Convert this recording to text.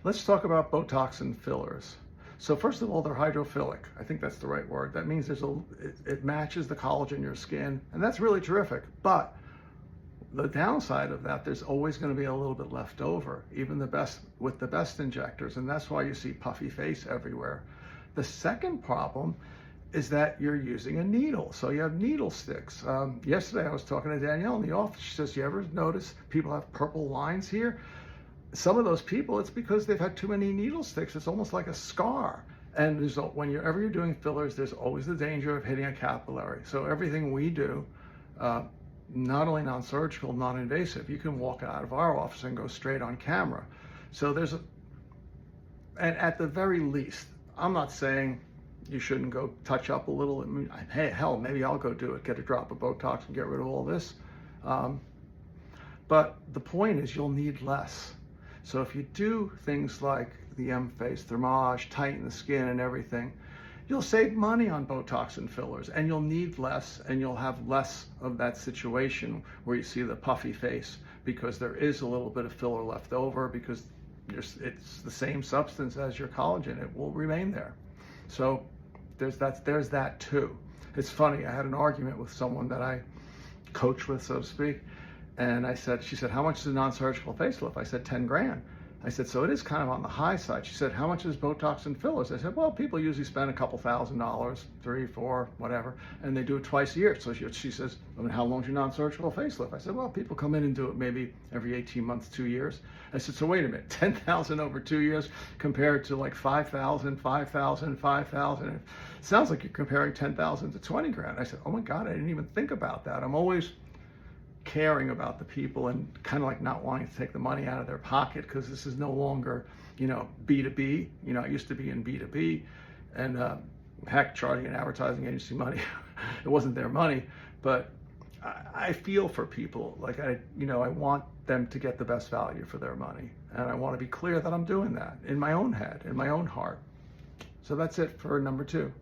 Let's talk about Botox and fillers. So first of all, they're hydrophilic. I think that's the right word. That means it matches the collagen in your skin, and that's really terrific. But the downside of that, there's always going to be a little bit left over, even with the best injectors, and that's why you see puffy face everywhere. The second problem is that you're using a needle. So you have needle sticks. Yesterday I was talking to Danielle in the office. She says, you ever notice people have purple lines here? Some of those people, it's because they've had too many needle sticks. It's almost like a scar. And whenever you're doing fillers, there's always the danger of hitting a capillary. So everything we do, not only non-surgical, non-invasive, you can walk out of our office and go straight on camera. So and at the very least, I'm not saying you shouldn't go touch up a little. I mean, hey, hell, maybe I'll go do it, get a drop of Botox and get rid of all this. But the point is you'll need less. So if you do things like the M-face, thermage, tighten the skin and everything, you'll save money on Botox and fillers, and you'll need less, and you'll have less of that situation where you see the puffy face, because there is a little bit of filler left over, because it's the same substance as your collagen. It will remain there. So there's that too. It's funny, I had an argument with someone that I coach with, so to speak, and she said, how much is a non-surgical facelift? I said, 10 grand. I said, so it is kind of on the high side. She said, how much is Botox and fillers? I said, well, people usually spend a couple $1,000, $3, $4, whatever, and they do it twice a year. So she says, I mean, how long is your non-surgical facelift? I said, well, people come in and do it maybe every 18 months, 2 years. I said, so wait a minute, 10,000 over 2 years compared to like 5,000, 5,000, 5,000. It sounds like you're comparing 10,000 to 20 grand. I said, oh my God, I didn't even think about that. I'm always caring about the people and kind of like not wanting to take the money out of their pocket, because this is no longer, B2B. I used to be in B2B, and heck, charging an advertising agency money, it wasn't their money, but I feel for people. Like I want them to get the best value for their money, and I want to be clear that I'm doing that in my own head, in my own heart. So that's it for number 2.